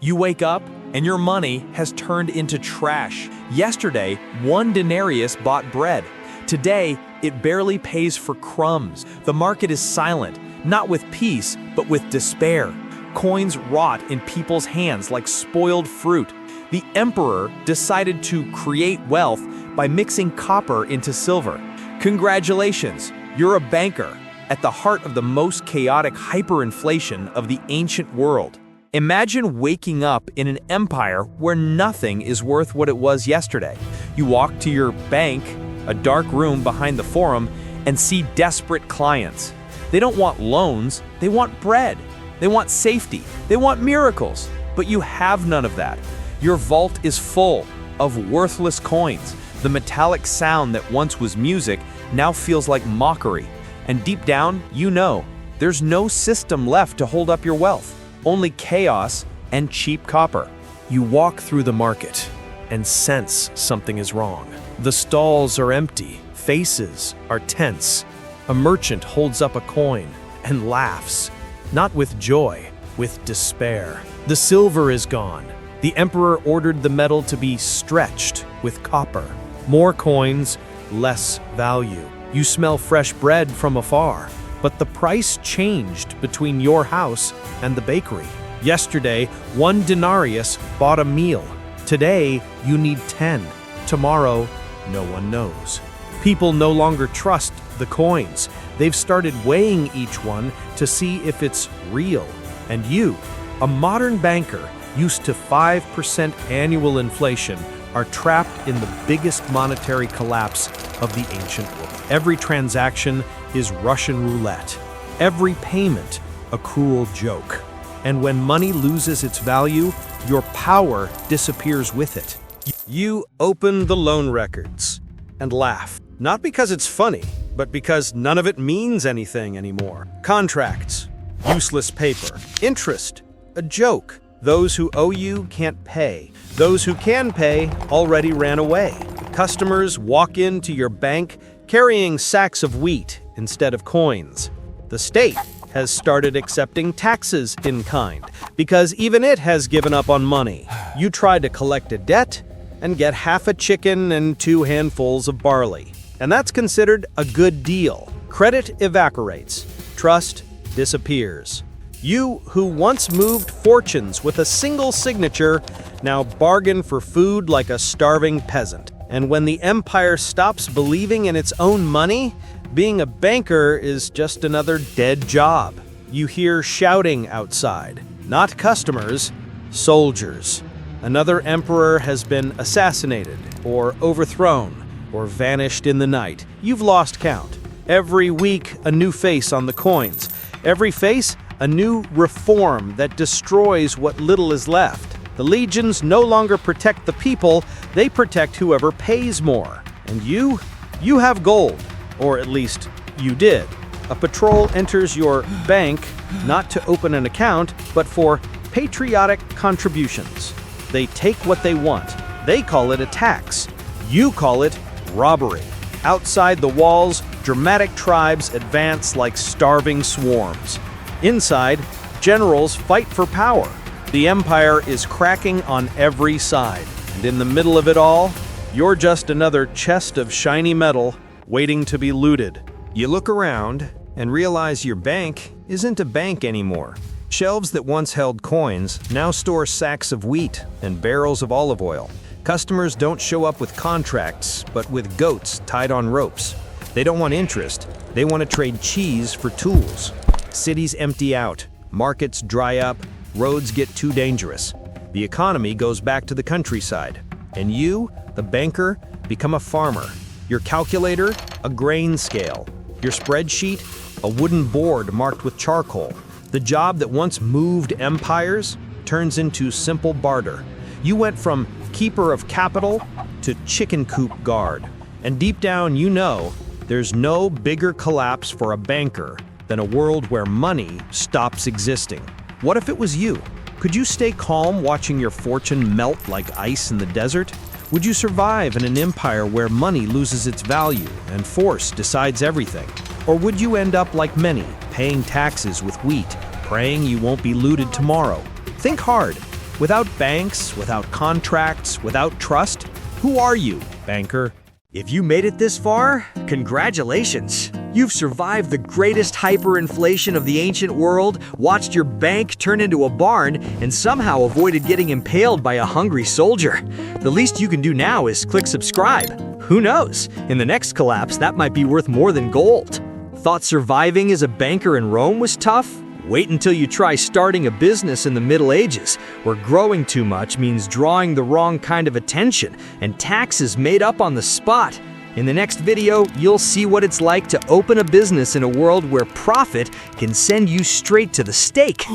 You wake up and your money has turned into trash. Yesterday, 1 denarius bought bread. Today, it barely pays for crumbs. The market is silent, not with peace, but with despair. Coins rot in people's hands like spoiled fruit. The emperor decided to create wealth by mixing copper into silver. Congratulations, you're a banker at the heart of the most chaotic hyperinflation of the ancient world. Imagine waking up in an empire where nothing is worth what it was yesterday. You walk to your bank, a dark room behind the forum, and see desperate clients. They don't want loans, they want bread. They want safety, they want miracles, but you have none of that. Your vault is full of worthless coins. The metallic sound that once was music now feels like mockery. And deep down, you know, there's no system left to hold up your wealth, only chaos and cheap copper. You walk through the market and sense something is wrong. The stalls are empty, faces are tense. A merchant holds up a coin and laughs, not with joy, with despair. The silver is gone. The emperor ordered the metal to be stretched with copper. More coins, less value. You smell fresh bread from afar, but the price changed between your house and the bakery. Yesterday, 1 denarius bought a meal. Today, you need 10. Tomorrow, no one knows. People no longer trust the coins. They've started weighing each one to see if it's real. And you, a modern banker used to 5% annual inflation, are trapped in the biggest monetary collapse of the ancient world. Every transaction is Russian roulette. Every payment, a cruel joke. And when money loses its value, your power disappears with it. You open the loan records and laugh. Not because it's funny, but because none of it means anything anymore. Contracts, useless paper. Interest, a joke. Those who owe you can't pay. Those who can pay already ran away. Customers walk into your bank carrying sacks of wheat instead of coins. The state has started accepting taxes in kind because even it has given up on money. You try to collect a debt and get half a chicken and 2 handfuls of barley. And that's considered a good deal. Credit evaporates. Trust disappears. You, who once moved fortunes with a single signature, now bargain for food like a starving peasant. And when the empire stops believing in its own money, being a banker is just another dead job. You hear shouting outside. Not customers, soldiers. Another emperor has been assassinated, or overthrown, or vanished in the night. You've lost count. Every week, a new face on the coins. Every face, a new reform that destroys what little is left. The legions no longer protect the people, they protect whoever pays more. And you have gold, or at least you did. A patrol enters your bank, not to open an account, but for patriotic contributions. They take what they want. They call it a tax. You call it robbery. Outside the walls, dramatic tribes advance like starving swarms. Inside, generals fight for power. The empire is cracking on every side. And in the middle of it all, you're just another chest of shiny metal waiting to be looted. You look around and realize your bank isn't a bank anymore. Shelves that once held coins now store sacks of wheat and barrels of olive oil. Customers don't show up with contracts, but with goats tied on ropes. They don't want interest. They want to trade cheese for tools. Cities empty out. Markets dry up. Roads get too dangerous. The economy goes back to the countryside. And you, the banker, become a farmer. Your calculator, a grain scale. Your spreadsheet, a wooden board marked with charcoal. The job that once moved empires turns into simple barter. You went from keeper of capital to chicken coop guard. And deep down, you know there's no bigger collapse for a banker than a world where money stops existing. What if it was you? Could you stay calm watching your fortune melt like ice in the desert? Would you survive in an empire where money loses its value and force decides everything? Or would you end up like many, paying taxes with wheat, praying you won't be looted tomorrow? Think hard. Without banks, without contracts, without trust, who are you, banker? If you made it this far, congratulations! You've survived the greatest hyperinflation of the ancient world, watched your bank turn into a barn, and somehow avoided getting impaled by a hungry soldier. The least you can do now is click subscribe. Who knows? In the next collapse, that might be worth more than gold. Thought surviving as a banker in Rome was tough? Wait until you try starting a business in the Middle Ages, where growing too much means drawing the wrong kind of attention and taxes made up on the spot. In the next video, you'll see what it's like to open a business in a world where profit can send you straight to the stake.